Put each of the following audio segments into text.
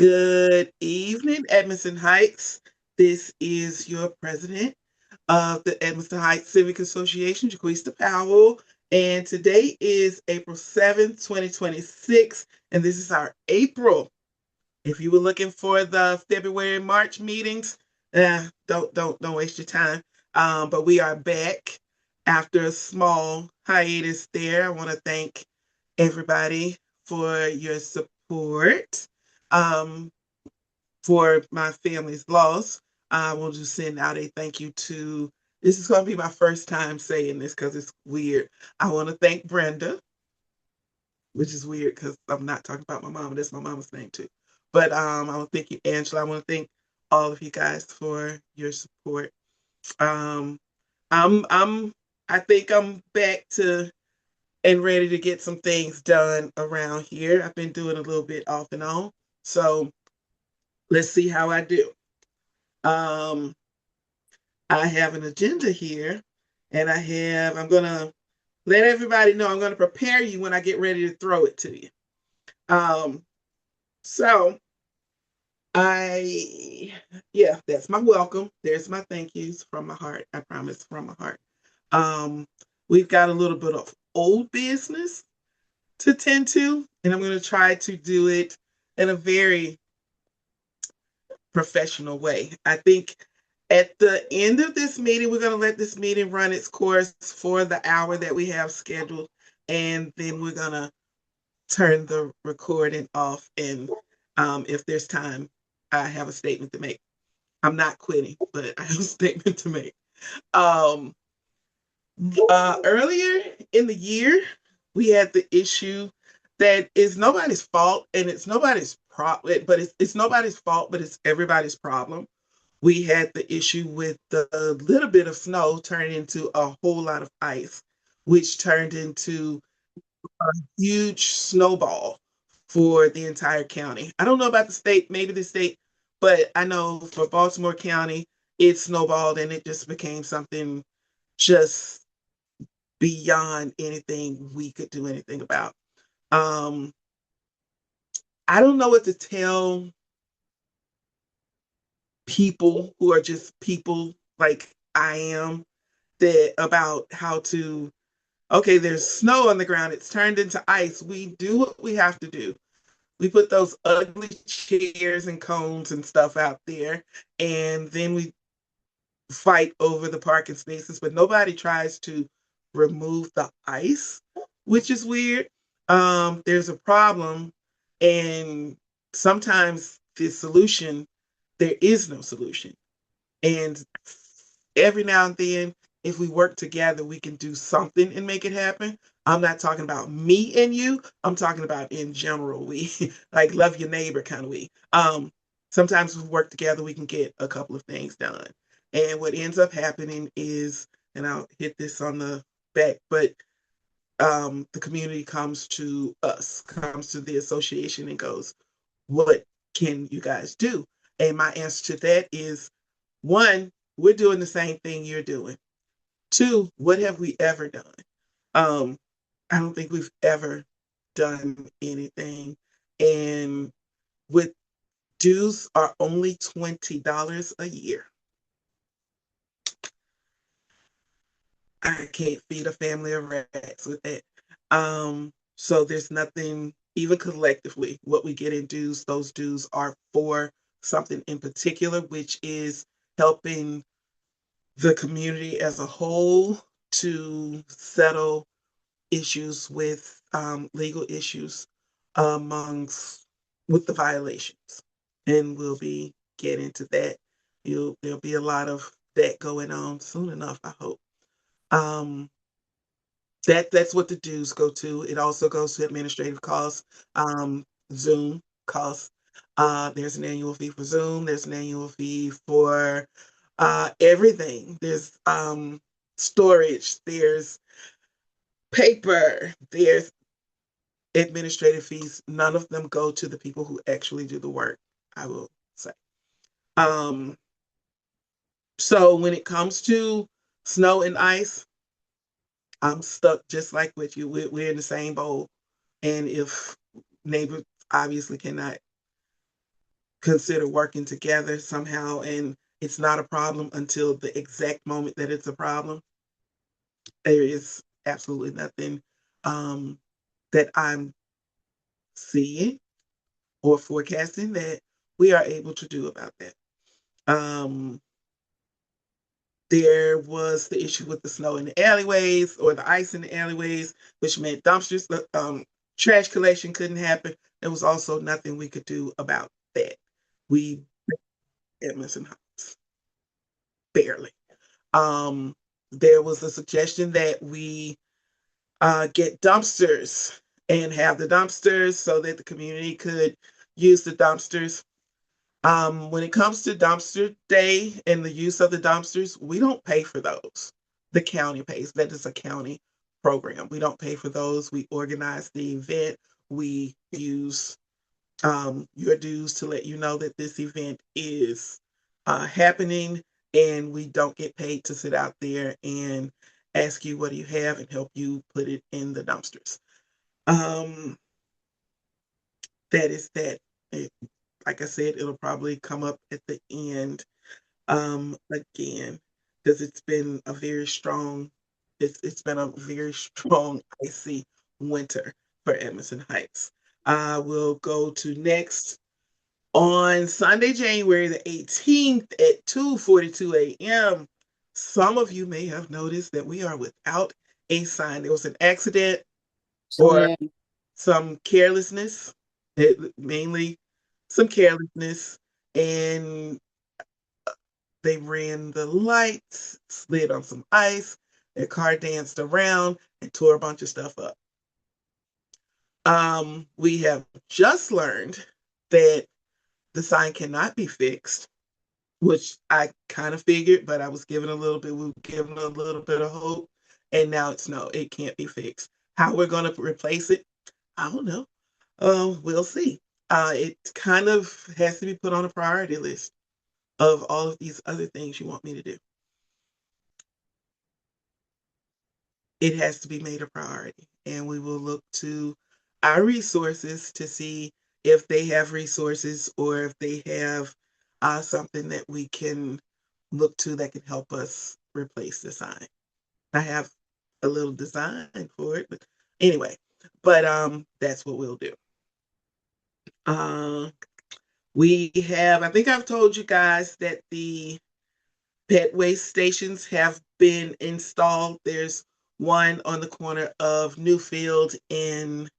Good evening, Edmondson Heights. This is your president of the Edmondson Heights Civic Association, Jaquista Powell. And today is April 7th, 2026. And this is our April. If you were looking for the February and March meetings, don't waste your time. But we are back after a small hiatus there. I want to thank everybody for your support. Um, for my family's loss. I will just send out a thank you to, this is going to be my first time saying this because it's weird. I want to thank Brenda, which is weird because I'm not talking about my mom. That's my mama's name too. But I want to thank you, Angela. I want to thank all of you guys for your support. Um, I'm I think I'm back to and ready to get some things done around here. I've been doing a little bit off and on. So let's see how I do. Um, I have an agenda here, and I'm going to let everybody know I'm going to prepare you when I get ready to throw it to you. Um, so that's my welcome. There's my thank yous from my heart. I promise, from my heart. Um, we've got a little bit of old business to tend to, and I'm going to try to do it in a very professional way. I think at the end of this meeting, we're going to let this meeting run its course for the hour that we have scheduled, and then we're going to turn the recording off. And if there's time, I have a statement to make. I'm not quitting, but I have a statement to make. Um, Earlier in the year, we had the issue that is nobody's fault, and it's nobody's problem, but it's nobody's fault, but it's everybody's problem. We had the issue with the little bit of snow turning into a whole lot of ice, which turned into a huge snowball for the entire county. I don't know about the state, maybe the state, but I know for Baltimore County, it snowballed and it just became something just beyond anything we could do anything about. Um, I don't know what to tell people who are just people like I am that about how to, okay, there's snow on the ground, it's turned into ice. We do what we have to do. We put those ugly chairs and cones and stuff out there, and then we fight over the parking spaces, but nobody tries to remove the ice, which is weird. There's a problem, and sometimes the solution, there is no solution. And every now and then, if we work together, we can do something and make it happen. I'm not talking about me and you. I'm talking about in general. We like love your neighbor kind of we. Sometimes we work together, we can get a couple of things done. And what ends up happening is, and I'll hit this on the back, but the community comes to us, comes to the association and goes, what can you guys do? And my answer to that is, one, we're doing the same thing you're doing. Two, what have we ever done? Um, I don't think we've ever done anything. And with dues are only $20 a year. I can't feed a family of rats with that. So there's nothing, even collectively, what we get in dues, those dues are for something in particular, which is helping the community as a whole to settle issues with legal issues amongst with the violations. And we'll be getting to that. There'll be a lot of that going on soon enough, I hope. Um, that's what the dues go to. It also goes to administrative costs, Zoom costs. There's an annual fee for Zoom. There's an annual fee for everything. There's storage. There's paper. There's administrative fees. None of them go to the people who actually do the work, I will say. Um, so when it comes to snow and ice, I'm stuck just like with you. We're in the same bowl. And if neighbors obviously cannot consider working together somehow, and it's not a problem until the exact moment that it's a problem. There is absolutely nothing um, that I'm seeing or forecasting that we are able to do about that. Um, there was the issue with the snow in the alleyways or the ice in the alleyways, which meant dumpsters, trash collection couldn't happen. There was also nothing we could do about that. We Edmondson Heights barely. Um, there was a suggestion that we get dumpsters and have the dumpsters so that the community could use the dumpsters. When it comes to dumpster day and the use of the dumpsters, we don't pay for those. The county pays. That is a county program. We don't pay for those. We organize the event. We use your dues to let you know that this event is happening, and we don't get paid to sit out there and ask you what do you have and help you put it in the dumpsters. Um, that is that. It, like I said, it'll probably come up at the end again because it's been a very strong icy winter for Edmondson Heights. We'll go to next on Sunday, January the 18th at 2:42 a.m. Some of you may have noticed that we are without a sign. There was an accident or Yeah. some carelessness, mainly some carelessness, and they ran the lights, slid on some ice, their car danced around and tore a bunch of stuff up. We have just learned that the sign cannot be fixed, which I kind of figured, but I was given a little bit, we were given a little bit of hope, and now it's no, it can't be fixed. How we're going to replace it, I don't know. We'll see. It kind of has to be put on a priority list of all of these other things you want me to do. It has to be made a priority, and we will look to our resources to see if they have resources or if they have something that we can look to that can help us replace the sign. I have a little design for it, but anyway, but that's what we'll do. Uh, we have, I think I've told you guys that the pet waste stations have been installed. There's one on the corner of Newfield and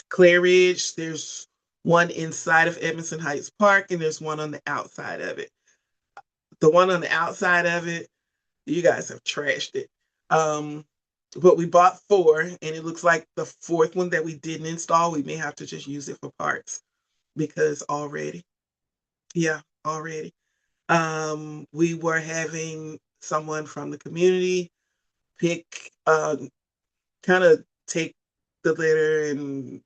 Clare Ridge. There's one inside of Edmondson Heights Park, and there's one on the outside of it. The one on the outside of it, you guys have trashed it. But we bought four, and it looks like the fourth one that we didn't install, we may have to just use it for parts because already, yeah, already. We were having someone from the community pick, kind of take the litter and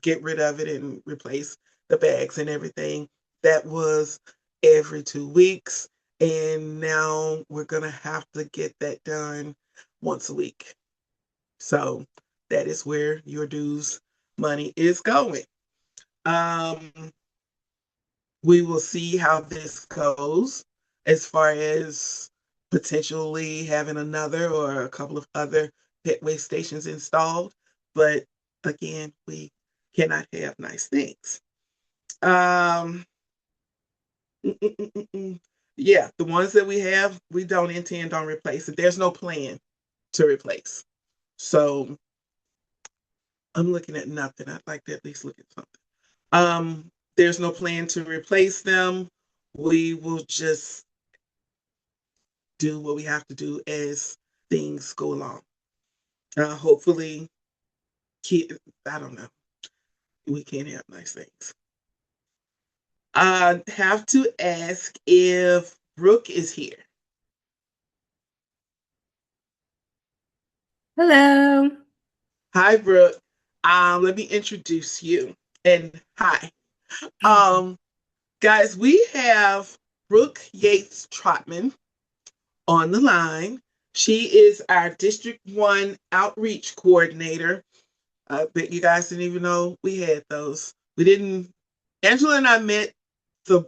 get rid of it and replace the bags and everything. That was every 2 weeks. And now we're going to have to get that done once a week. So that is where your dues money is going. Um, we will see how this goes as far as potentially having another or a couple of other pet waste stations installed. But again, we cannot have nice things. Um, yeah, the ones that we have, we don't intend on replacing. There's no plan to replace. So I'm looking at nothing. I'd like to at least look at something. There's no plan to replace them. We will just do what we have to do as things go along. Hopefully, I don't know. We can't have nice things. I have to ask if Brooke is here. Hello. Hi, Brooke. Let me introduce you. And hi. Um, guys, we have Brook Yeates-Trotman on the line. She is our District 1 Outreach Coordinator. I bet you guys didn't even know we had those. We didn't, Angela and I met the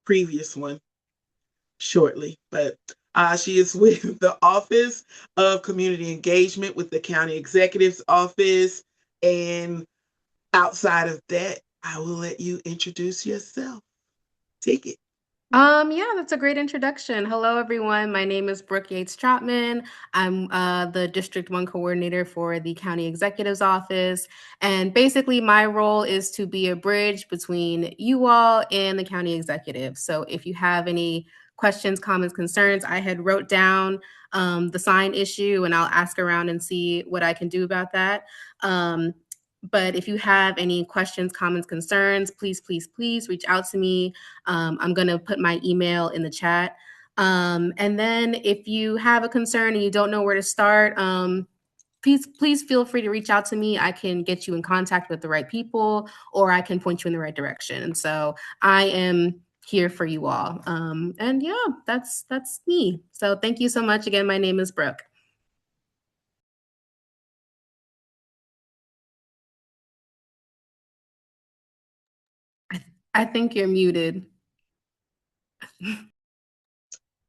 previous one shortly, but she is with the Office of Community Engagement with the County Executive's Office. And outside of that, I will let you introduce yourself. Take it. Yeah, that's a great introduction. Hello, everyone. My name is Brook Yeates-Trotman. I'm the District 1 coordinator for the County Executive's Office. And basically, my role is to be a bridge between you all and the County Executive. So if you have any questions, comments, concerns, I had wrote down the sign issue and I'll ask around and see what I can do about that. But if you have any questions, comments, concerns, please reach out to me. I'm going to put my email in the chat. And then if you have a concern and you don't know where to start, please feel free to reach out to me. I can get you in contact with the right people, or I can point you in the right direction. And so I am here for you all. And yeah, that's me. So thank you so much. Again, my name is Brooke. I think you're muted.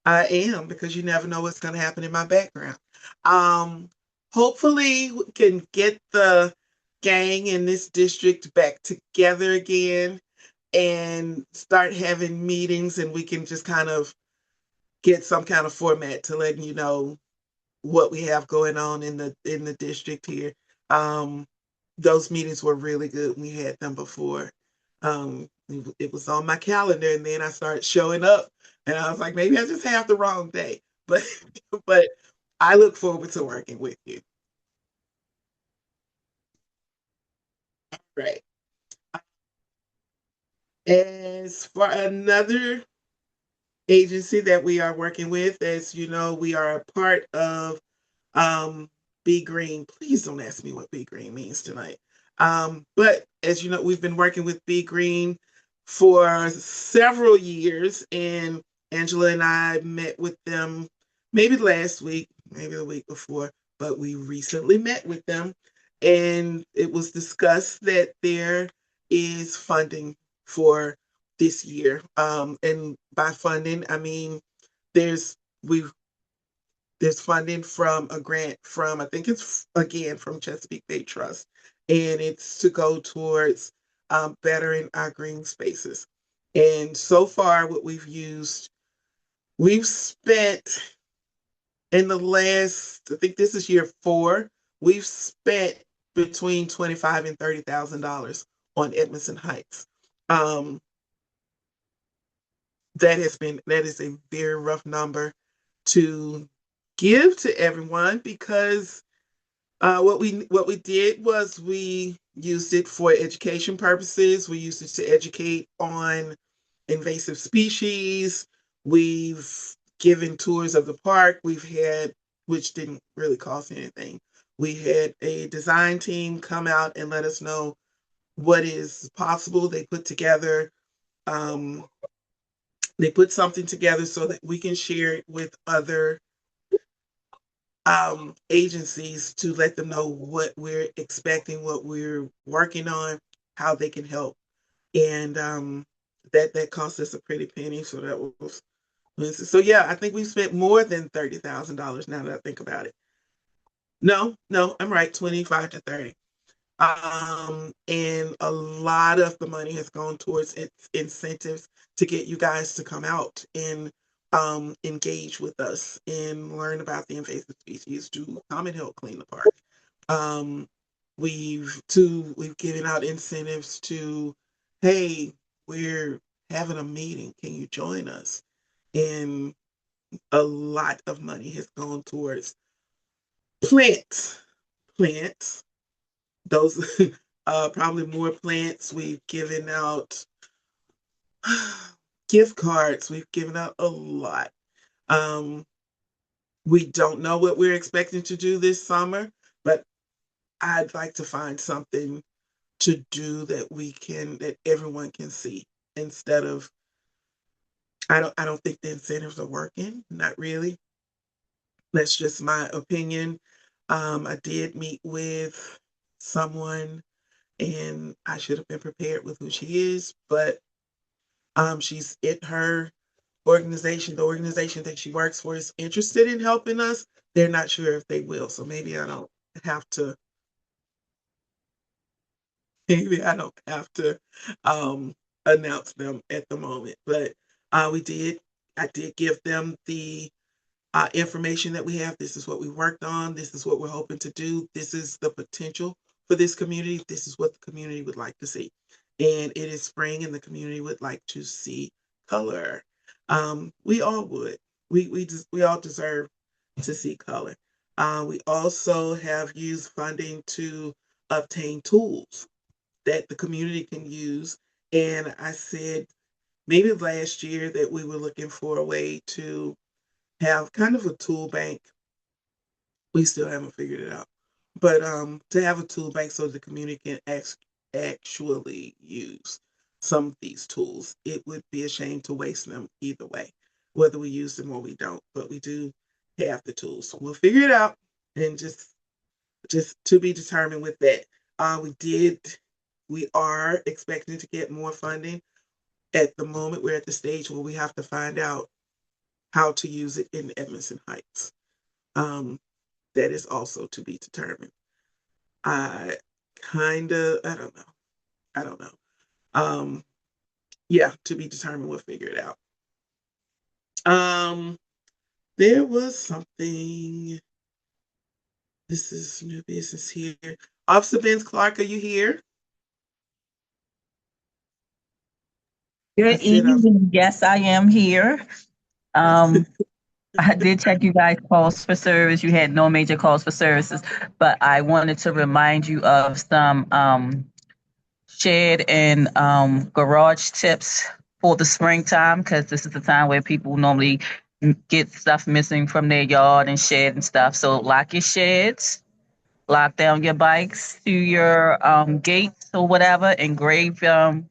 I am, because you never know what's going to happen in my background. Um, Hopefully, we can get the gang in this district back together again and start having meetings, and we can just kind of get some kind of format to letting you know what we have going on in the district here. Um, those meetings were really good. We had them before. It was on my calendar, and then I started showing up, and I was like, maybe I just have the wrong day, but but I look forward to working with you. Right. As for another agency that we are working with, as you know, we are a part of um, Be Green. Please don't ask me what Be Green means tonight. But as you know, we've been working with Be Green for several years, and Angela and I met with them maybe last week, maybe the week before, but we recently met with them, and it was discussed that there is funding for this year. And by funding, I mean there's we've there's funding from a grant from, I think it's again from Chesapeake Bay Trust, and it's to go towards bettering our green spaces. And so far, what we've spent in the last, I think this is year 4, we've spent between $25,000 and $30,000 on Edmondson Heights. Um, that is a very rough number to give to everyone, because what we did was we used it for education purposes. We used it to educate on invasive species. We've given tours of the park. We've had, which didn't really cost anything. We had a design team come out and let us know what is possible. Um, they put something together so that we can share it with other agencies, to let them know what we're expecting, what we're working on, how they can help. And that cost us a pretty penny. So that was so yeah, I think we spent more than $30,000 now that I think about it. No, I'm right, 25 to 30. And a lot of the money has gone towards its incentives to get you guys to come out and engage with us and learn about the invasive species, to come and help clean the park. Um, we've given out incentives to, hey, we're having a meeting, can you join us? And a lot of money has gone towards plants, plants. Those probably more plants. We've given out gift cards. We've given out a lot. Um, we don't know what we're expecting to do this summer, but I'd like to find something to do that everyone can see, instead of, I don't think the incentives are working. Not really. That's just my opinion. I did meet with someone, and I should have been prepared with who she is, but She's at her organization, the organization that she works for is interested in helping us. They're not sure if they will. So maybe I don't have to, maybe I don't have to announce them at the moment. But we did, I did give them the information that we have. This is what we worked on. This is what we're hoping to do. This is the potential for this community. This is what the community would like to see. And it is spring, and the community would like to see color. We all would. We all deserve to see color. We also have used funding to obtain tools that the community can use. And I said maybe last year that we were looking for a way to have kind of a tool bank. We still haven't figured it out, but to have a tool bank so the community can actually use some of these tools. It would be a shame to waste them either way, whether we use them or we don't. But we do have the tools, so we'll figure it out, and just to be determined with that. We are expecting to get more funding. At the moment, we're at the stage where we have to find out how to use it in Edmondson Heights. That is also to be determined. I I don't know. I don't know. Yeah, to be determined. We'll figure it out. There was something. This is new business here. Officer Vince Clark, are you here? Good evening. Yes, I am here. Um, I did check you guys' calls for service. You had no major calls for services, but I wanted to remind you of some shed and garage tips for the springtime, because this is the time where people normally get stuff missing from their yard and shed and stuff. So lock your sheds, lock down your bikes to your gates or whatever, engrave your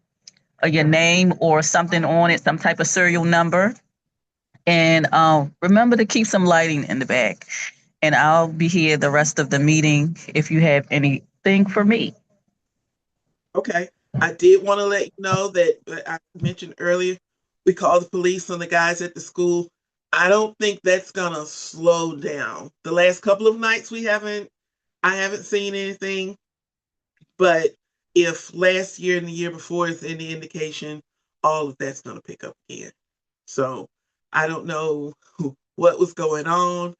name or something on it, some type of serial number. And remember to keep some lighting in the back. And I'll be here the rest of the meeting if you have anything for me. Okay. I did want to let you know that I mentioned earlier, we called the police on the guys at the school. I don't think that's gonna slow down. The last couple of nights I haven't seen anything, but if last year and the year before is any indication, all of that's gonna pick up again. So I don't know what was going on,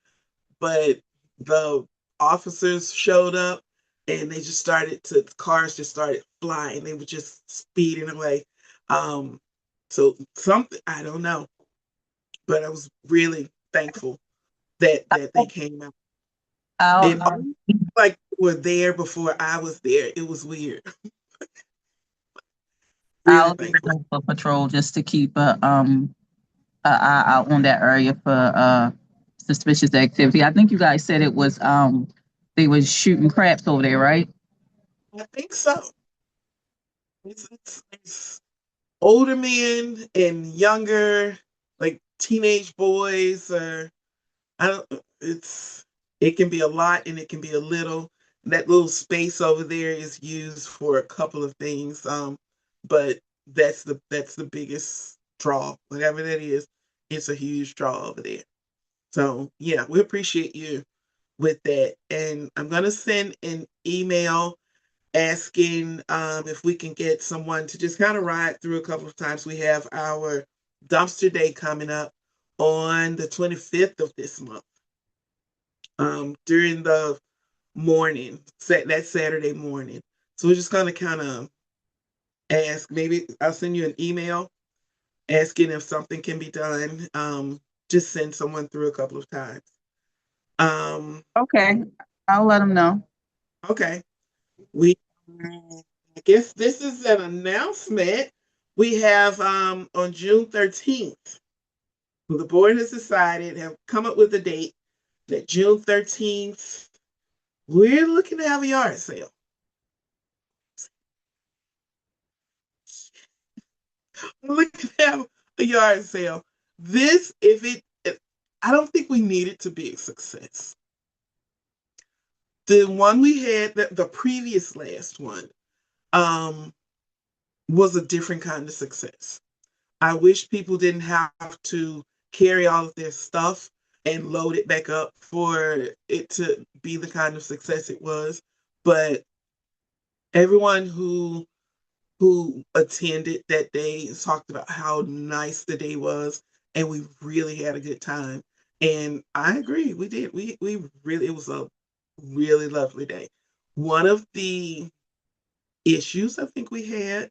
but the officers showed up and cars just started flying. They were just speeding away. So something, I don't know, but I was really thankful that they came out. I'll And like were there before I was there. It was weird. Really I'll be thankful. for patrol just to keep a eye out on that area for suspicious activity. I think you guys said it was they was shooting craps over there, right? I think so. It's older men and younger, like teenage boys. I don't. It can be a lot and it can be a little. That little space over there is used for a couple of things. But that's the biggest draw. Whatever that is, it's a huge draw over there. So yeah, we appreciate you with that. And I'm gonna send an email asking if we can get someone to just kind of ride through a couple of times. We have our dumpster day coming up on the 25th of this month. During the morning, that Saturday morning. So we're just gonna kind of ask. Maybe I'll send you an email asking if something can be done. Just send someone through a couple of times. Okay, I'll let them know. Okay. We I guess this is an announcement. We have on June 13th, the board has decided, have come up with a date that June 13th, we're looking to have a yard sale. We're looking to have a yard sale. I don't think we need it to be a success. The one we had, the previous last one, was a different kind of success. I wish people didn't have to carry all of their stuff and load it back up for it to be the kind of success it was. But everyone who attended that day talked about how nice the day was, and we really had a good time. And I agree, we did. We really, it was a really lovely day. One of the issues I think we had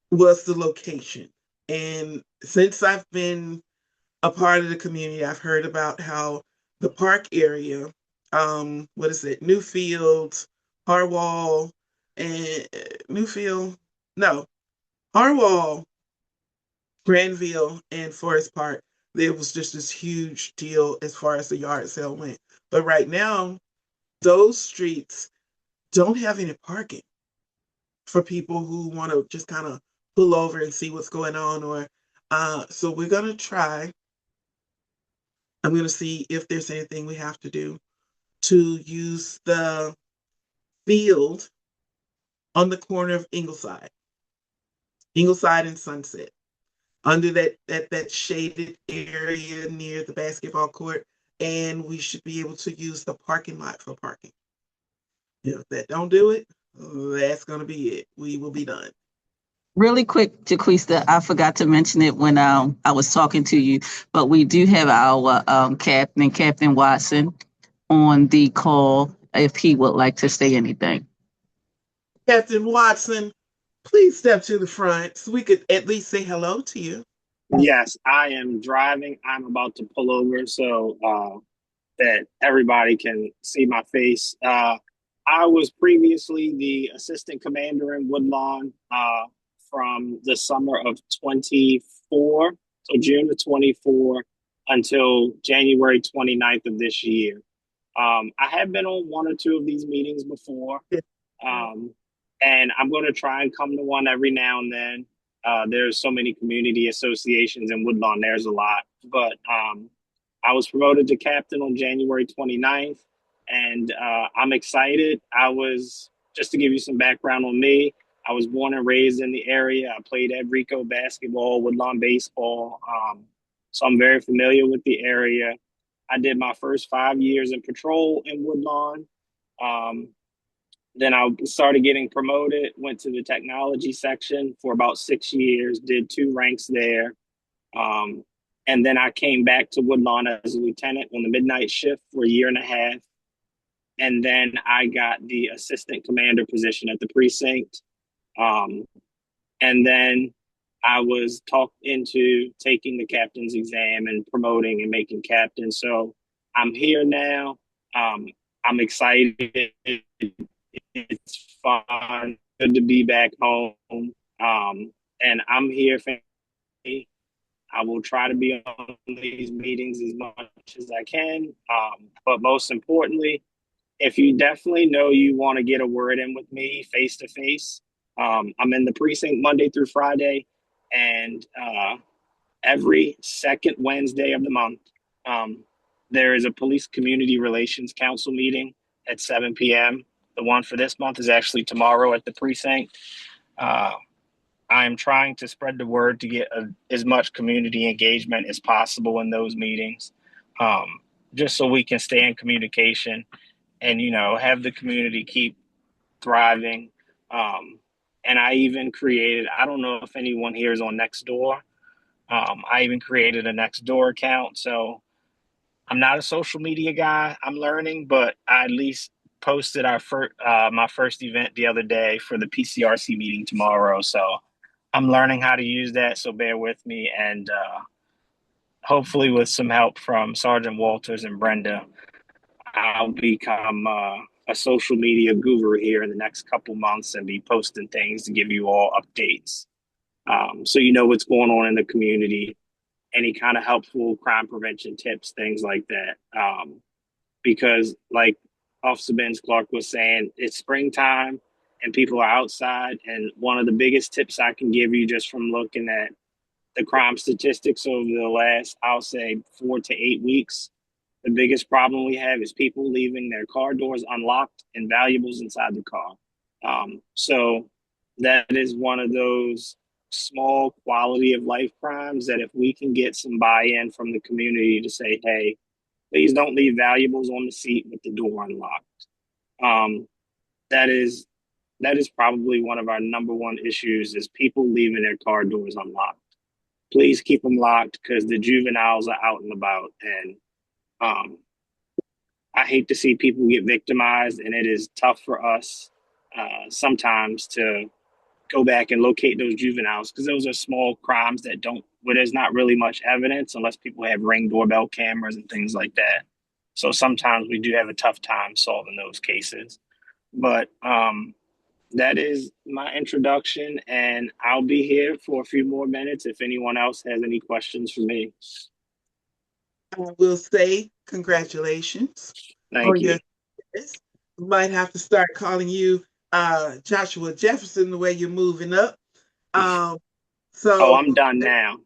was the location. And since I've been a part of the community, I've heard about how the park area, what is it, Newfield, Harwell, and Newfield, no, Harwell, Granville, and Forest Park, there was just this huge deal as far as the yard sale went. But right now, those streets don't have any parking for people who want to just kind of pull over and see what's going on. Or so we're gonna try. I'm gonna see if there's anything we have to do to use the field on the corner of Ingleside and Sunset, under that shaded area near the basketball court, and we should be able to use the parking lot for parking. If that don't do it, that's gonna be it. We will be done. Really quick, Jaquista, I forgot to mention it when I was talking to you, but we do have our Captain Watson, on the call if he would like to say anything. Captain Watson, please step to the front so we could at least say hello to you. Yes, I am driving. I'm about to pull over so that everybody can see my face. I was previously the assistant commander in Woodlawn from the summer of 24, so June of 24 until January 29th of this year. I have been on one or two of these meetings before, and I'm going to try and come to one every now and then. There's so many community associations in Woodlawn, there's a lot. But I was promoted to captain on January 29th, and I'm excited. Just to give you some background on me, I was born and raised in the area. I played at Rico basketball, Woodlawn baseball. So I'm very familiar with the area. I did my first 5 years in patrol in Woodlawn. Then I started getting promoted, went to the technology section for about 6 years, did 2 ranks there. And then I came back to Woodlawn as a lieutenant on the midnight shift for a year and a half. And then I got the assistant commander position at the precinct. And then I was talked into taking the captain's exam and promoting and making captain. So I'm here now. I'm excited. It's fun. Good to be back home. And I'm here for me. I will try to be on these meetings as much as I can. But most importantly, if you definitely know you want to get a word in with me face to face, I'm in the precinct Monday through Friday, and every second Wednesday of the month, there is a police community relations council meeting at 7 p.m. The one for this month is actually tomorrow at the precinct. I'm trying to spread the word to get as much community engagement as possible in those meetings, just so we can stay in communication and, have the community keep thriving. And I even created, I don't know if anyone here is on Nextdoor. I even created a Nextdoor account. So I'm not a social media guy. I'm learning, but I at least posted my first event the other day for the PCRC meeting tomorrow. So I'm learning how to use that. So bear with me. And hopefully with some help from Sergeant Walters and Brenda, I'll become a social media guru here in the next couple months and be posting things to give you all updates. So you know what's going on in the community, any kind of helpful crime prevention tips, things like that. Because like Officer Benz Clark was saying, it's springtime and people are outside. And one of the biggest tips I can give you just from looking at the crime statistics over the last, I'll say 4 to 8 weeks, the biggest problem we have is people leaving their car doors unlocked and valuables inside the car. So that is one of those small quality of life crimes that if we can get some buy-in from the community to say, hey, please don't leave valuables on the seat with the door unlocked. Um, that is probably one of our number one issues is people leaving their car doors unlocked. Please keep them locked because the juveniles are out and about, and I hate to see people get victimized, and it is tough for us sometimes to go back and locate those juveniles because those are small crimes that don't where there's not really much evidence unless people have Ring doorbell cameras and things like that. So sometimes we do have a tough time solving those cases. But that is my introduction, and I'll be here for a few more minutes if anyone else has any questions for me. I will say congratulations Thank on you. your success. Might have to start calling you Joshua Jefferson the way you're moving up. Oh, So I'm done now.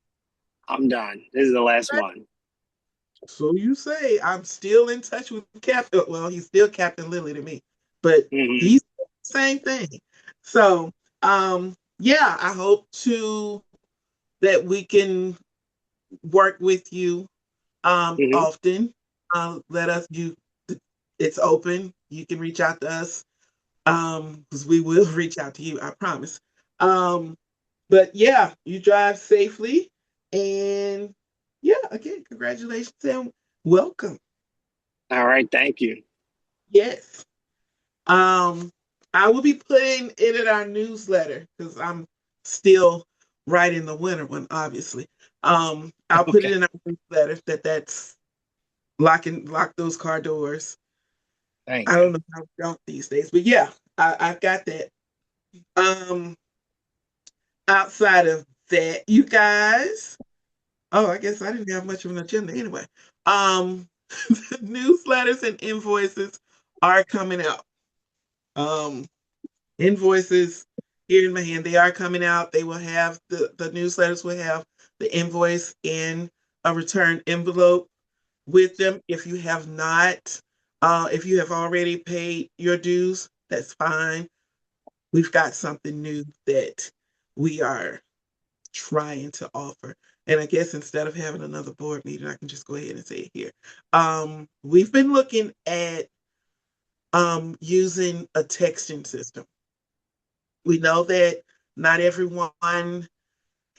I'm done. This is the last one. So you say. I'm still in touch with Captain. Well, he's still Captain Lily to me, but he's the same thing. So yeah, I hope that we can work with you often. It's open. You can reach out to us because we will reach out to you, I promise. But yeah, you drive safely, and yeah, again, congratulations and welcome. All right, thank you. Yes. I will be putting it in our newsletter because I'm still writing the winter one, obviously. I'll put it in our newsletter that's lock those car doors. Thank I you. don't know how we don't these days, but yeah, I've got that. Outside of that, you guys. Oh, I guess I didn't have much of an agenda anyway. Newsletters and invoices are coming out. Invoices here in my hand, they are coming out. They will have the newsletters will have the invoice in a return envelope with them. If you have not, if you have already paid your dues, that's fine. We've got something new that we are trying to offer. And I guess instead of having another board meeting, I can just go ahead and say it here. We've been looking at using a texting system. We know that not everyone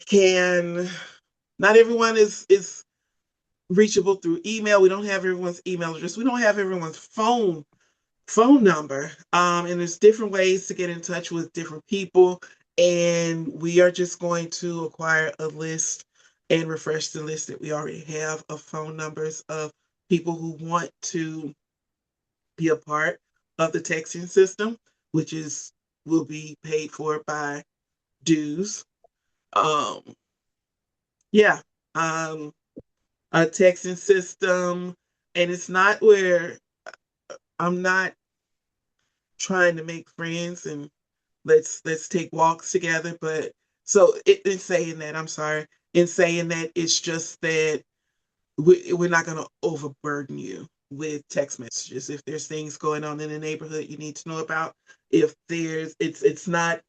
can, not everyone is reachable through email. We don't have everyone's email address. We don't have everyone's phone number. And there's different ways to get in touch with different people. And we are just going to acquire a list and refresh the list that we already have of phone numbers of people who want to be a part of the texting system, which will be paid for by dues. Um, yeah, a texting system, and it's not where I'm not trying to make friends and let's take walks together. But so in saying that, I'm sorry. In saying that, it's just that we're not going to overburden you with text messages. If there's things going on in the neighborhood you need to know about, if there's, it's not.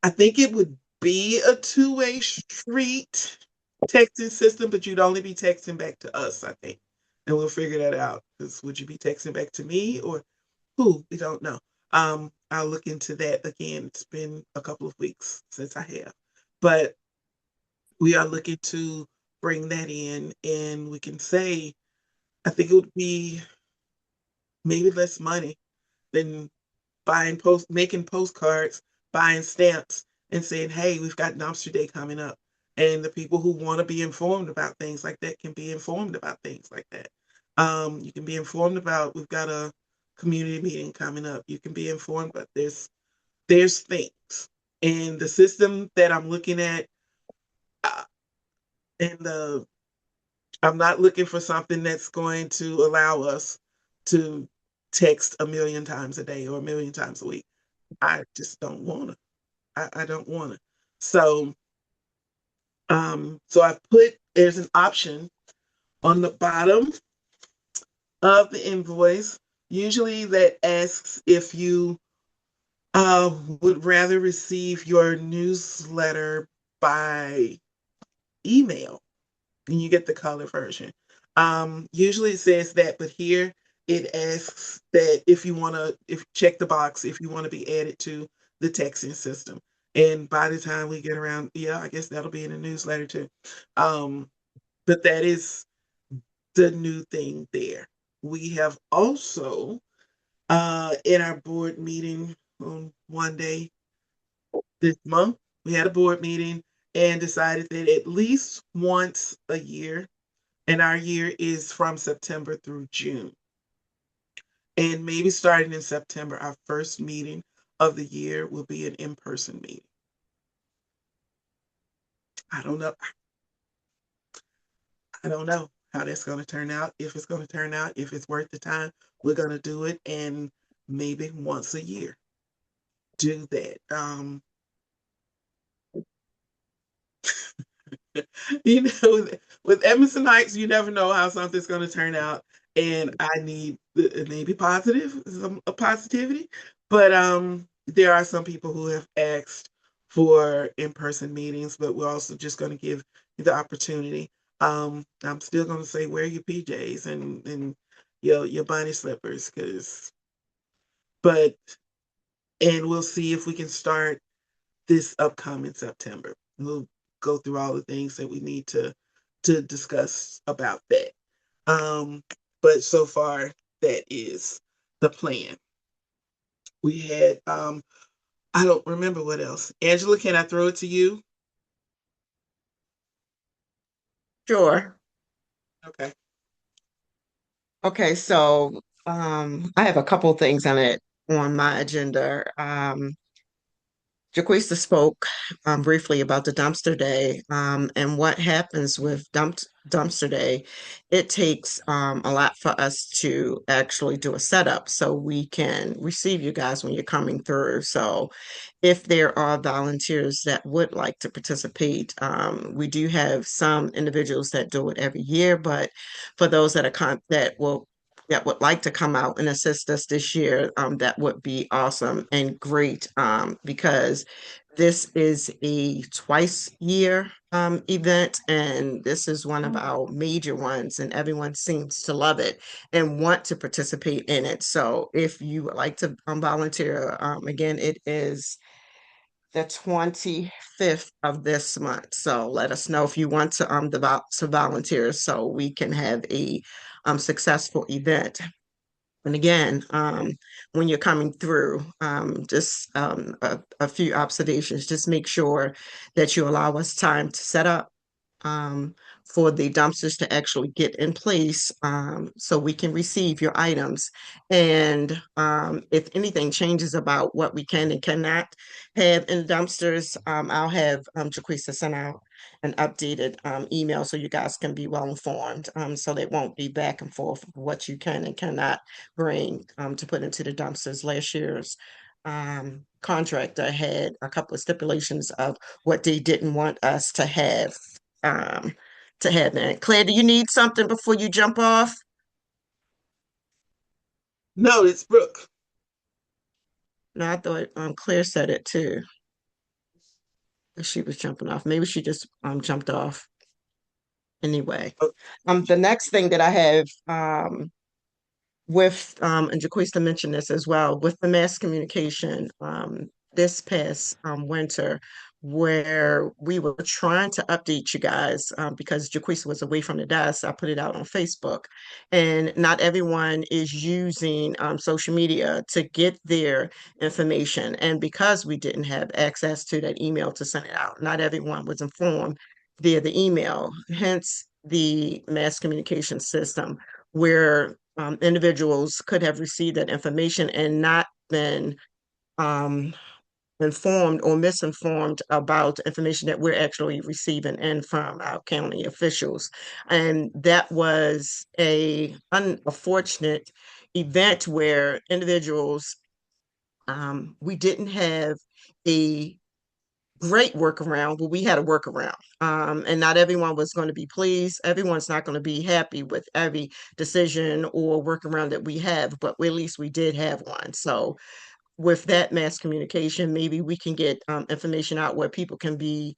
I think it would be a two-way street texting system, but you'd only be texting back to us, I think, and we'll figure that out. Because would you be texting back to me or who? We don't know. I'll look into that again. It's been a couple of weeks since I have, but we are looking to bring that in, and we can say, I think it would be maybe less money than making postcards, buying stamps, and saying, "Hey, we've got Dumpster Day coming up," and the people who want to be informed about things like that can be informed about things like that. You can be informed about we've got a community meeting coming up. You can be informed, but there's things, and the system that I'm looking at, uh, and the I'm not looking for something that's going to allow us to text a million times a day or a million times a week. I just don't want to. I don't want to. So, so I put there's an option on the bottom of the invoice, usually that asks if you would rather receive your newsletter by email, and you get the color version. Usually it says that, but here it asks that if you want to, if check the box if you want to be added to the texting system. And by the time we get around, yeah, I guess that'll be in the newsletter too. But that is the new thing there. We have also in our board meeting on one day this month, we had a board meeting and decided that at least once a year, and our year is from September through June. And maybe starting in September, our first meeting of the year will be an in-person meeting. I don't know. I don't know how that's going to turn out. If it's going to turn out, if it's worth the time, we're going to do it, and maybe once a year do that. You know, with Edmondson Heights, you never know how something's going to turn out, and I need maybe a positivity, but there are some people who have asked for in-person meetings, but we're also just going to give you the opportunity. I'm still going to say wear your PJs and your bunny slippers, but and we'll see if we can start this upcoming September. We'll go through all the things that we need to discuss about that. But so far, that is the plan. We had I don't remember what else. Angela, can I throw it to you? Sure. Okay. Okay, so I have a couple things on my agenda. Jaquista spoke briefly about the dumpster day, and what happens with dumpster day. It takes a lot for us to actually do a setup so we can receive you guys when you're coming through. So if there are volunteers that would like to participate, we do have some individuals that do it every year, but for those that would like to come out and assist us this year, that would be awesome and great, because this is a twice year event, and this is one of our major ones, and everyone seems to love it and want to participate in it. So if you would like to volunteer, again, it is the 25th of this month. So let us know if you want to volunteer so we can have a successful event. And again, when you're coming through, just a few observations, just make sure that you allow us time to set up for the dumpsters to actually get in place, so we can receive your items. And if anything changes about what we can and cannot have in dumpsters, I'll have Jaquisa send out an updated email so you guys can be well informed, so they won't be back and forth what you can and cannot bring to put into the dumpsters. Last year's contractor had a couple of stipulations of what they didn't want us to have, that. Claire, do you need something before you jump off? No, it's Brooke. No, I thought Claire said it too. She was jumping off. Maybe she just jumped off. Anyway, the next thing that I have with and Jaquista mentioned this as well, with the mass communication this past winter, where we were trying to update you guys, because Jaquista was away from the desk. I put it out on Facebook, and not everyone is using social media to get their information. And because we didn't have access to that email to send it out, not everyone was informed via the email, hence the mass communication system, where individuals could have received that information and not been informed or misinformed about information that we're actually receiving in from our county officials. And that was a unfortunate event where individuals, we didn't have a great workaround, but we had a workaround. And not everyone was going to be pleased. Everyone's not going to be happy with every decision or workaround that we have, but at least we did have one. So with that mass communication, maybe we can get information out where people can be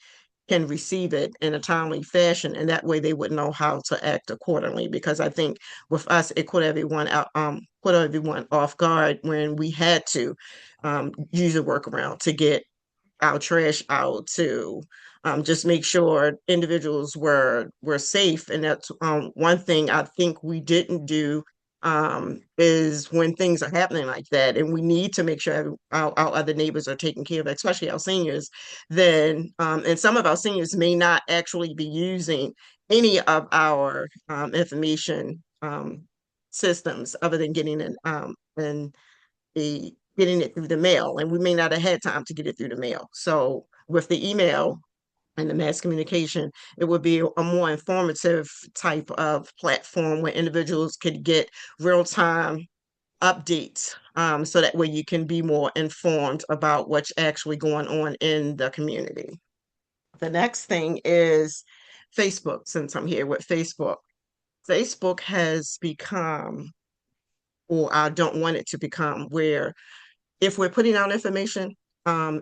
can receive it in a timely fashion, and that way they would know how to act accordingly. Because I think with us, it caught everyone out, put everyone off guard when we had to use a workaround to get our trash out, to just make sure individuals were safe. And that's one thing I think we didn't do, is when things are happening like that, and we need to make sure our other neighbors are taken care of, especially our seniors. Then, and some of our seniors may not actually be using any of our information systems other than getting getting it through the mail, and we may not have had time to get it through the mail. So with the email and the mass communication, it would be a more informative type of platform where individuals could get real-time updates, so that way you can be more informed about what's actually going on in the community. The next thing is Facebook. Since I'm here with Facebook, Facebook has become, or I don't want it to become, where if we're putting out information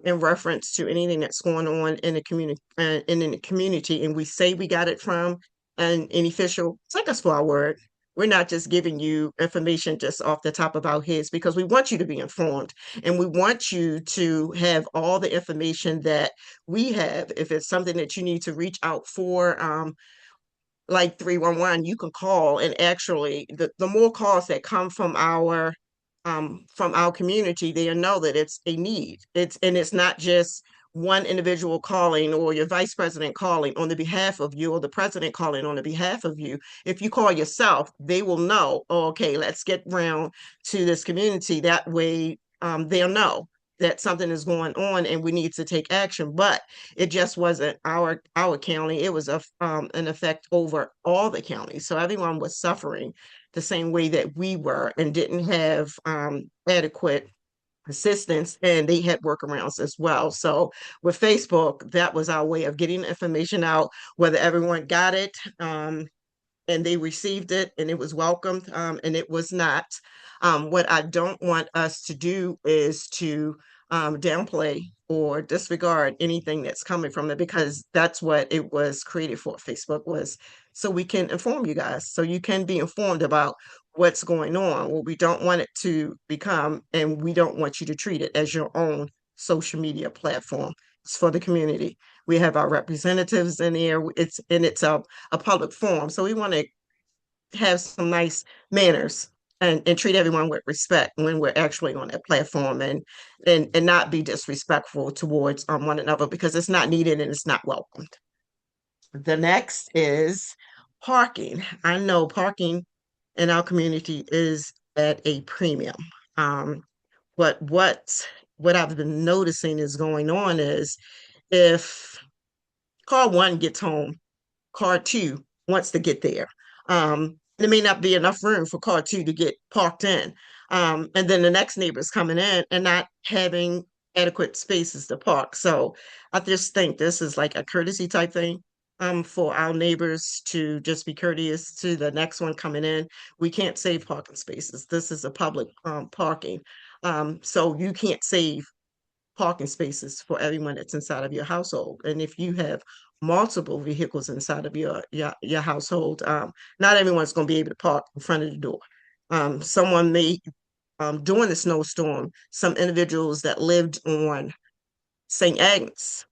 in reference to anything that's going on in the community, and we say we got it from an official, take us for our word. We're not just giving you information just off the top of our heads, because we want you to be informed, and we want you to have all the information that we have. If it's something that you need to reach out for, like 311, you can call, and actually the more calls that come from our community, they know that it's a need. It's not just one individual calling, or your vice president calling on the behalf of you, or the president calling on the behalf of you. If you call yourself, they will know, oh, okay, let's get round to this community. That way, they'll know that something is going on and we need to take action. But it just wasn't our county. It was an effect over all the counties. So everyone was suffering the same way that we were, and didn't have adequate assistance, and they had workarounds as well. So with Facebook, that was our way of getting information out, whether everyone got it, and they received it and it was welcomed, and it was not. What I don't want us to do is to downplay or disregard anything that's coming from it, because that's what it was created for. Facebook was so we can inform you guys, so you can be informed about what's going on. What we don't want it to become, and we don't want you to treat it as your own social media platform. It's for the community. We have our representatives in there. It's a public forum. So we want to have some nice manners, and treat everyone with respect when we're actually on that platform, and not be disrespectful towards one another, because it's not needed and it's not welcomed. The next is parking. I know parking in our community is at a premium. But what I've been noticing is going on is, if car one gets home, car two wants to get there. There may not be enough room for car two to get parked in. And then the next neighbor's coming in and not having adequate spaces to park. So I just think this is like a courtesy type thing, for our neighbors to just be courteous to the next one coming in. We can't save parking spaces. This is a public parking. So you can't save parking spaces for everyone that's inside of your household. And if you have multiple vehicles inside of your household, not everyone's going to be able to park in front of the door. Someone may, during the snowstorm, some individuals that lived on St. Agnes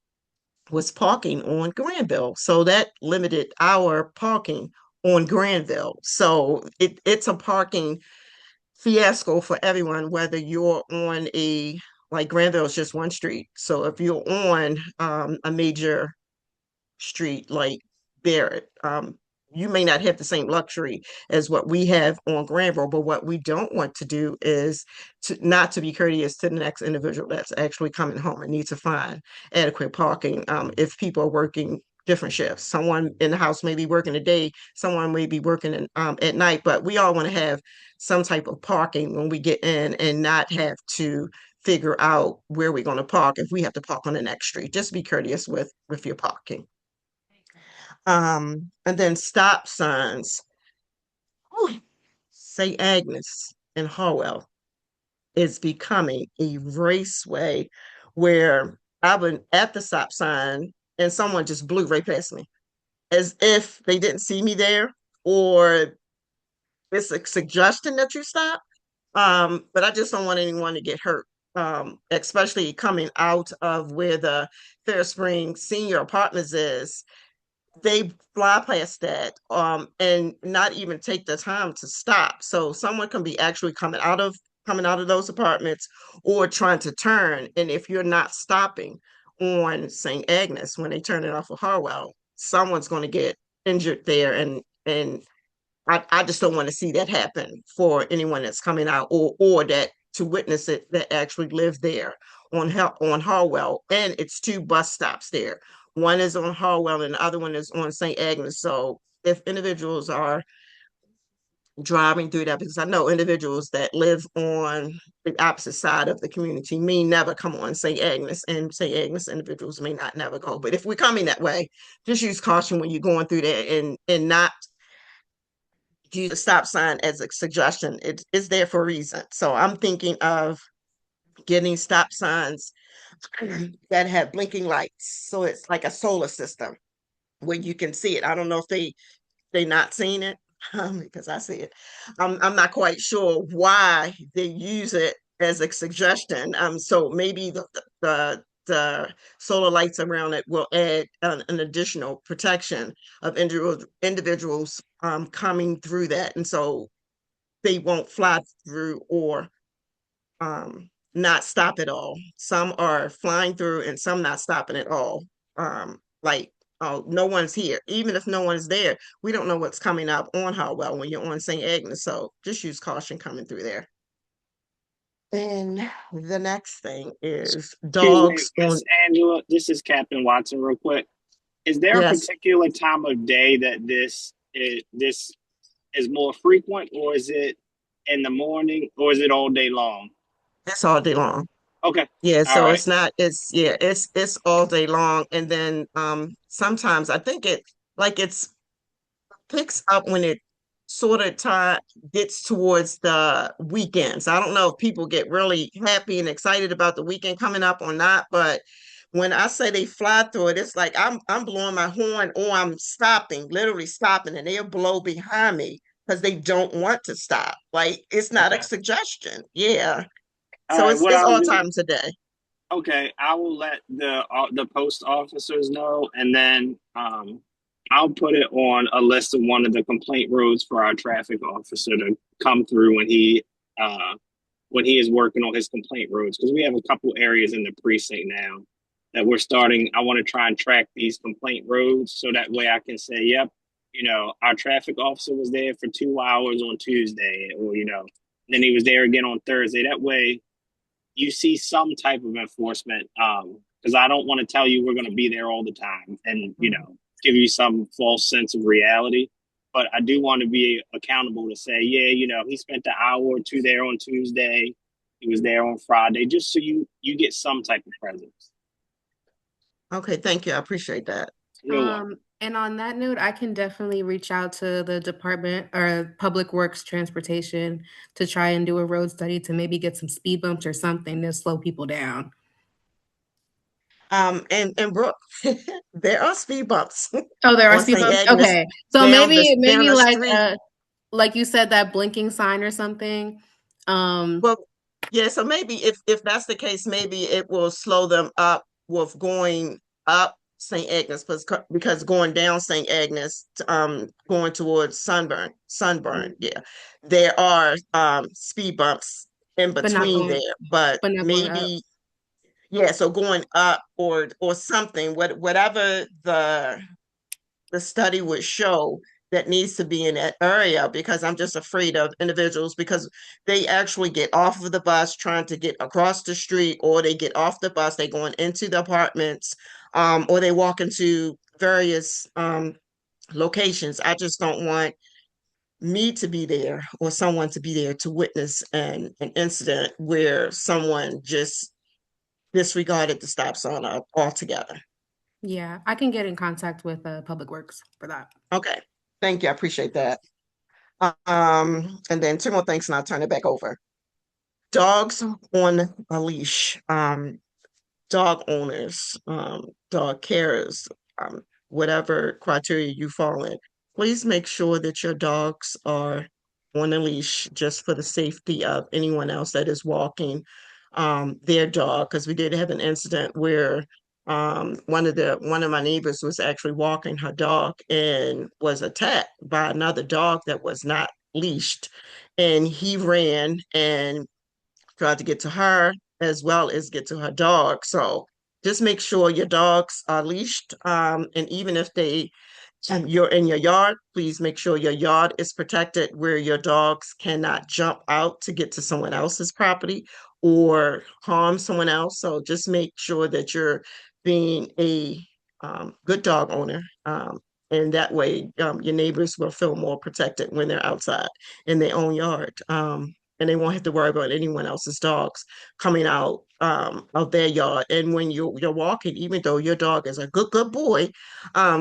was parking on Granville. So that limited our parking on Granville. So it's a parking fiasco for everyone, whether you're on like Granville is just one street. So if you're on a major street like Barrett, you may not have the same luxury as what we have on Granville. But what we don't want to do is not to be courteous to the next individual that's actually coming home and needs to find adequate parking. If people are working different shifts, someone in the house may be working a day, someone may be working at night, but we all want to have some type of parking when we get in, and not have to figure out where we're going to park if we have to park on the next street. Just be courteous with your parking. And then stop signs. St. Agnes and Harwell is becoming a raceway, where I've been at the stop sign and someone just blew right past me as if they didn't see me there, or it's a suggestion that you stop. But I just don't want anyone to get hurt, especially coming out of where the Fair Spring Senior Apartments is. They fly past that, and not even take the time to stop. So someone can be actually coming out of those apartments or trying to turn. And if you're not stopping on St. Agnes when they turn it off of Harwell, someone's going to get injured there. And I just don't want to see that happen for anyone that's coming out, or that to witness it that actually live there on Harwell. And it's two bus stops there. One is on Harwell and the other one is on St. Agnes. So if individuals are driving through that, because I know individuals that live on the opposite side of the community may never come on St. Agnes, and St. Agnes individuals may not never go. But if we're coming that way, just use caution when you're going through there, and not use a stop sign as a suggestion. It's there for a reason. So I'm thinking of getting stop signs that have blinking lights. So it's like a solar system where you can see it. I don't know if they not seen it, because I see it. I'm not quite sure why they use it as a suggestion. So maybe the solar lights around it will add an additional protection of individuals coming through that, and so they won't fly through or not stop at all. Some are flying through and some not stopping at all. Like, oh, no one's here. Even if no one's there, we don't know what's coming up on Harwell when you're on St. Agnes. So just use caution coming through there. And the next thing is Excuse me, dogs on. Miss Angela. This is Captain Watson, real quick. Is there a Yes, particular time of day that this is more frequent, or is it in the morning, or is it all day long? it's all day long. Okay. Yeah, All so right. it's not, it's all day long. And then sometimes I think it's picks up when it sort of time gets towards the weekends. I don't know if people get really happy and excited about the weekend coming up or not, but when I say they fly through it, it's like I'm blowing my horn, or I'm stopping, literally stopping, and they'll blow behind me because they don't want to stop. Like, it's not a Okay. suggestion. Yeah. All So right. it's What it's I'll all do. times a day. Okay, I will let the post officers know, and then I'll put it on a list of one of the complaint roads for our traffic officer to come through uh when he is working on his complaint roads, because we have a couple areas in the precinct now that we're starting. I want to try and track these complaint roads so that way I can say, yep, our traffic officer was there for 2 hours on Tuesday, or then he was there again on Thursday. That way you see some type of enforcement, because I don't want to tell you we're going to be there all the time and give you some false sense of reality, but I do want to be accountable to say, yeah, he spent an hour or two there on Tuesday, he was there on Friday, just so you get some type of presence. Okay, thank you. I appreciate that. You're welcome. And on that note, I can definitely reach out to the Department or Public Works Transportation to try and do a road study to maybe get some speed bumps or something to slow people down. And Brooke, there are speed bumps Oh, there are on speed St. bumps? Agnes Okay. So down the maybe street. like you said, that blinking sign or something. Well, yeah, so maybe if that's the case, maybe it will slow them up with going up St. Agnes, because going down St. Agnes, going towards Sunburn, yeah, there are speed bumps in but between there, but not going up. maybe, yeah, so going up or something, whatever the study would show that needs to be in that area, because I'm just afraid of individuals, because they actually get off of the bus trying to get across the street, or they get off the bus, they going into the apartments, or they walk into various locations. I just don't want me to be there or someone to be there to witness an incident where someone just disregarded the stop sign altogether. Yeah, I can get in contact with Public Works for that. Okay, thank you. I appreciate that. And then two more things, and I'll turn it back over. Dogs on a leash. Dog owners. dog carers, whatever criteria you fall in, please make sure that your dogs are on a leash just for the safety of anyone else that is walking their dog. Because we did have an incident where one of my neighbors was actually walking her dog and was attacked by another dog that was not leashed, and he ran and tried to get to her as well as get to her dog. So just make sure your dogs are leashed. And even if you're in your yard, please make sure your yard is protected where your dogs cannot jump out to get to someone else's property or harm someone else. So just make sure that you're being a good dog owner. And that way, your neighbors will feel more protected when they're outside in their own yard. And they won't have to worry about anyone else's dogs coming out of their yard. And when you're walking, even though your dog is a good boy,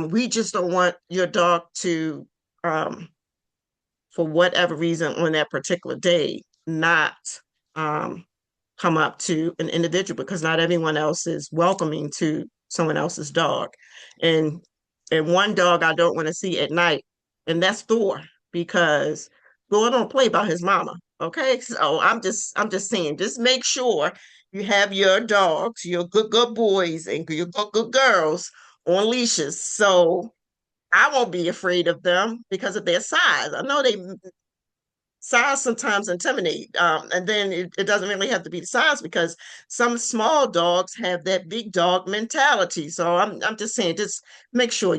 we just don't want your dog to, for whatever reason, on that particular day, not um, come up to an individual because not everyone else is welcoming to someone else's dog. And one dog I don't want to see at night, and that's Thor, because Thor don't play about his mama. Okay. So I'm just saying, just make sure you have your dogs, your good boys and your good girls on leashes. So I won't be afraid of them because of their size. I know they size sometimes intimidate. And then it doesn't really have to be the size because some small dogs have that big dog mentality. So I'm just saying, just make sure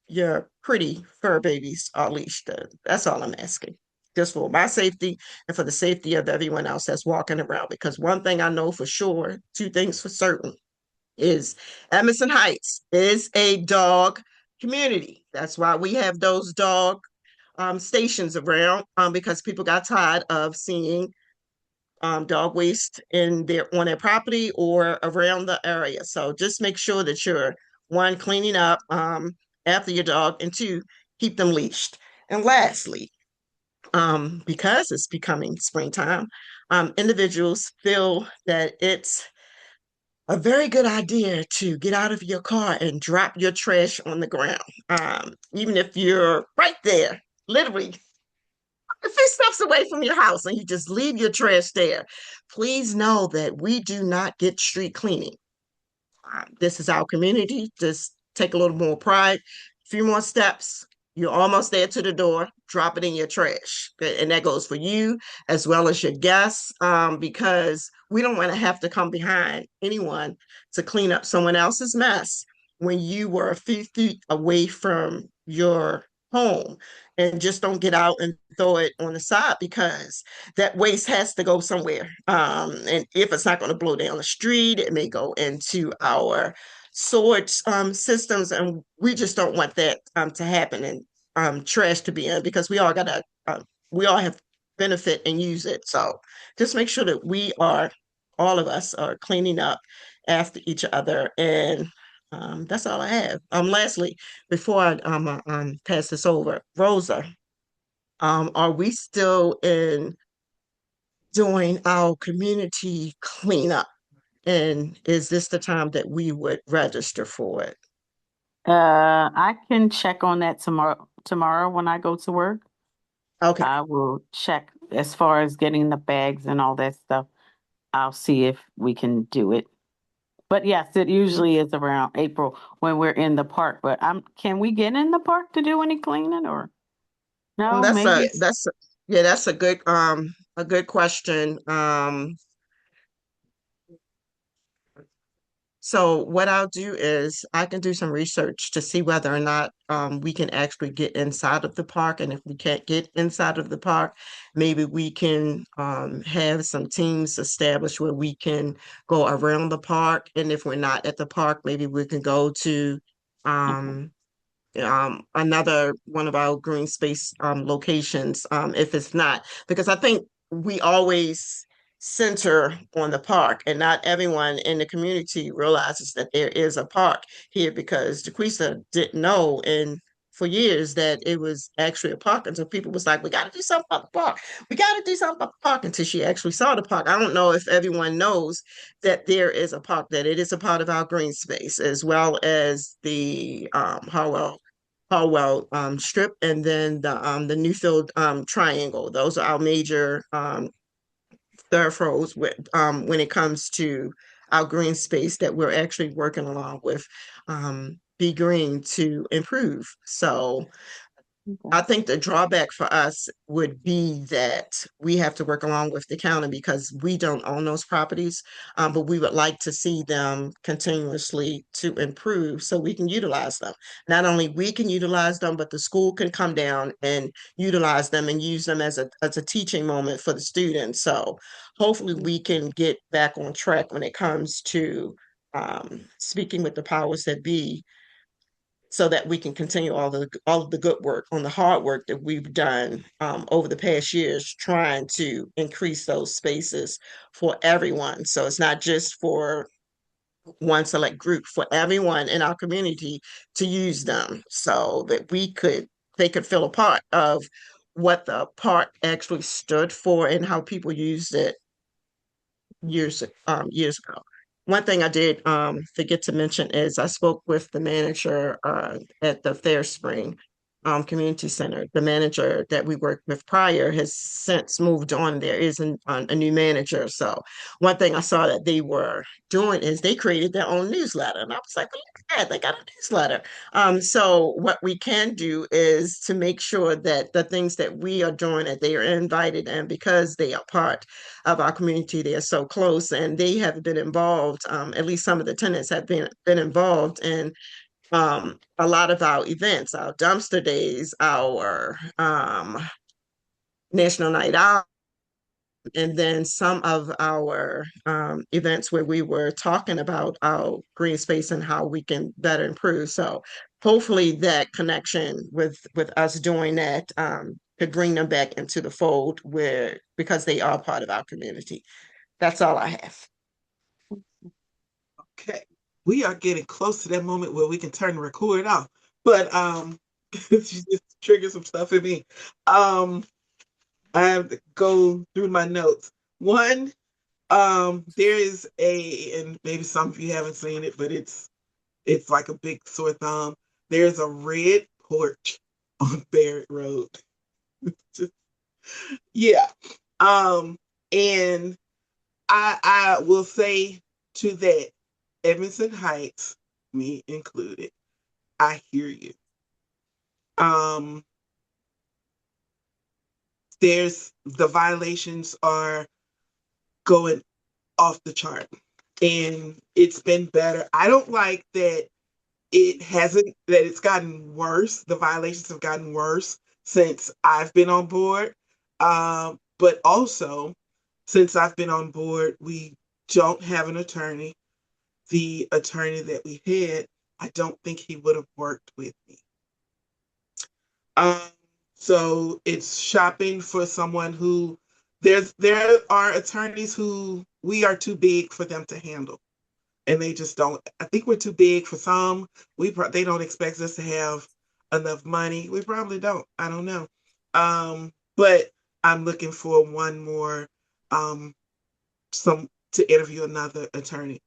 your pretty fur babies are leashed. That's all I'm asking. Just for my safety and for the safety of everyone else that's walking around. Because one thing I know for sure, two things for certain, is Edmondson Heights is a dog community. That's why we have those dog stations around, because people got tired of seeing dog waste on their property or around the area. So just make sure that you're, one, cleaning up after your dog, and two, keep them leashed. And lastly, because it's becoming springtime, individuals feel that it's a very good idea to get out of your car and drop your trash on the ground. Even if you're right there, literally a few steps away from your house, and you just leave your trash there, please know that we do not get street cleaning. This is our community. Just take a little more pride. A few more steps, you're almost there to the door. Drop it in your trash. And that goes for you as well as your guests, because we don't want to have to come behind anyone to clean up someone else's mess when you were a few feet away from your home. And just don't get out and throw it on the side, because that waste has to go somewhere. And if it's not going to blow down the street, it may go into our sewage systems, and we just don't want that to happen, and trash to be in, because we all have benefit and use it. So just make sure that all of us are cleaning up after each other. And that's all I have. Lastly, before I pass this over, Rosa, are we still in doing our community cleanup? And is this the time that we would register for it? I can check on that tomorrow when I go to work. Okay. I will check as far as getting the bags and all that stuff. I'll see if we can do it. But yes, it usually is around April when we're in the park. But can we get in the park to do any cleaning, or no? That's Maybe. yeah, that's a good question. So what I'll do is I can do some research to see whether or not we can actually get inside of the park. And if we can't get inside of the park, maybe we can have some teams established where we can go around the park. And if we're not at the park, maybe we can go to um, another one of our green space locations, if it's not, because I think we always center on the park, and not everyone in the community realizes that there is a park here, because Jaquisa didn't know, and for years that it was actually a park until people was like, we got to do something about the park. We got to do something about the park until she actually saw the park. I don't know if everyone knows that there is a park, that it is a part of our green space, as well as the Harwell strip, and then the Newfield triangle. Those are our major thoroughfares when it comes to our green space that we're actually working along with Be Green to improve. So I think the drawback for us would be that we have to work along with the county because we don't own those properties, but we would like to see them continuously to improve so we can utilize them. Not only we can utilize them, but the school can come down and utilize them and use them as a teaching moment for the students. So hopefully we can get back on track when it comes to speaking with the powers that be so that we can continue all of the good work on the hard work that we've done over the past years, trying to increase those spaces for everyone. So it's not just for one select group, for everyone in our community to use them, so that they could feel a part of what the park actually stood for and how people used it years ago. One thing I did forget to mention is I spoke with the manager at the Fair Spring Community Center. The manager that we worked with prior has since moved on. There is a new manager. So one thing I saw that they were doing is they created their own newsletter. And I was like, well, look at that, they got a newsletter. So what we can do is to make sure that the things that we are doing, that they are invited, and because they are part of our community, they are so close and they have been involved, at least some of the tenants have been involved in a lot of our events, our dumpster days, our National Night Out, and then some of our events where we were talking about our green space and how we can better improve. So hopefully that connection with us doing that could bring them back into the fold where because they are part of our community. That's all I have. Okay. We are getting close to that moment where we can turn the record off. But she just triggered some stuff in me. I have to go through my notes. One, there is and maybe some of you haven't seen it, but it's like a big sore thumb. There's a red porch on Barrett Road. Yeah. And I will say to that, Edmondson Heights, me included, I hear you. There's the violations are going off the chart, and it's been better. I don't like that it's gotten worse. The violations have gotten worse since I've been on board. But also, since I've been on board, we don't have an attorney. The attorney that we had, I don't think he would have worked with me. So it's shopping for someone who there are attorneys who we are too big for them to handle, and they just don't. I think we're too big for some. They don't expect us to have enough money. We probably don't. I don't know. But I'm looking for one more to interview another attorney,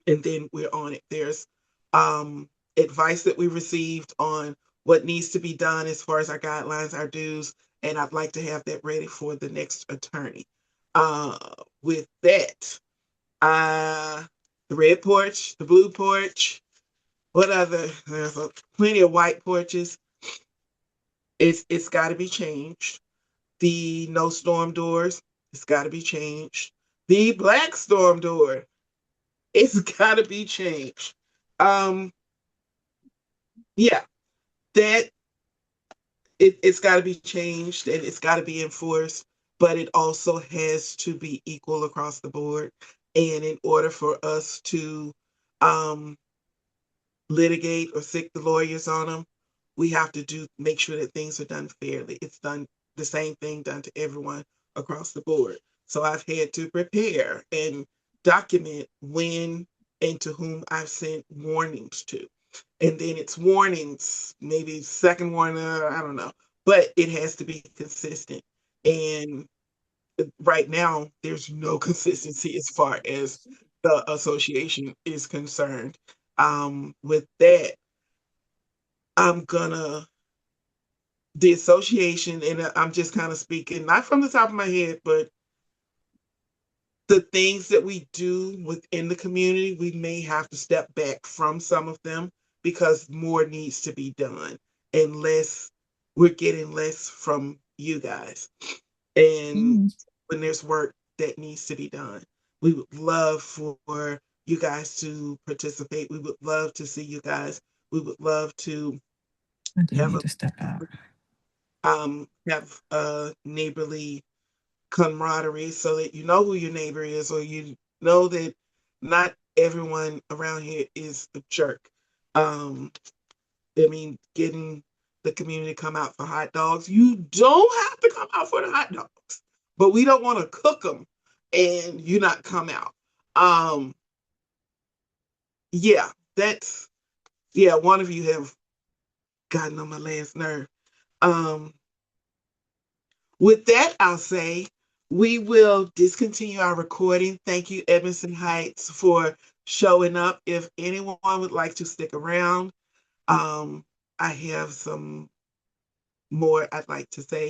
and then we're on it. There's advice that we received on what needs to be done as far as our guidelines, our dues, and I'd like to have that ready for the next attorney. With that, the red porch, the blue porch, what other? There's plenty of white porches. It's got to be changed. The no storm doors, it's got to be changed. The black storm door, it's got to be changed. Yeah, that it's got to be changed and it's got to be enforced, but it also has to be equal across the board. And in order for us to litigate or sick the lawyers on them, we have to make sure that things are done fairly. It's done the same thing done to everyone across the board. So I've had to prepare and document when and to whom I've sent warnings to. And then it's warnings, maybe second warning, I don't know, but it has to be consistent. And right now, there's no consistency as far as the association is concerned. With that, I'm gonna the association, and I'm just kind of speaking not from the top of my head, but the things that we do within the community, we may have to step back from some of them because more needs to be done, and less we're getting less from you guys. And when there's work that needs to be done, we would love for you guys to participate. We would love to see you guys. We would love to have have a neighborly camaraderie so that you know who your neighbor is, or you know that not everyone around here is a jerk. I mean, getting the community to come out for hot dogs. You don't have to come out for the hot dogs, but we don't want to cook them and you not come out. Yeah, that's one of you have gotten on my last nerve. With that, I'll say we will discontinue our recording. Thank you, Edmondson Heights, for showing up. If anyone would like to stick around, I have some more I'd like to say.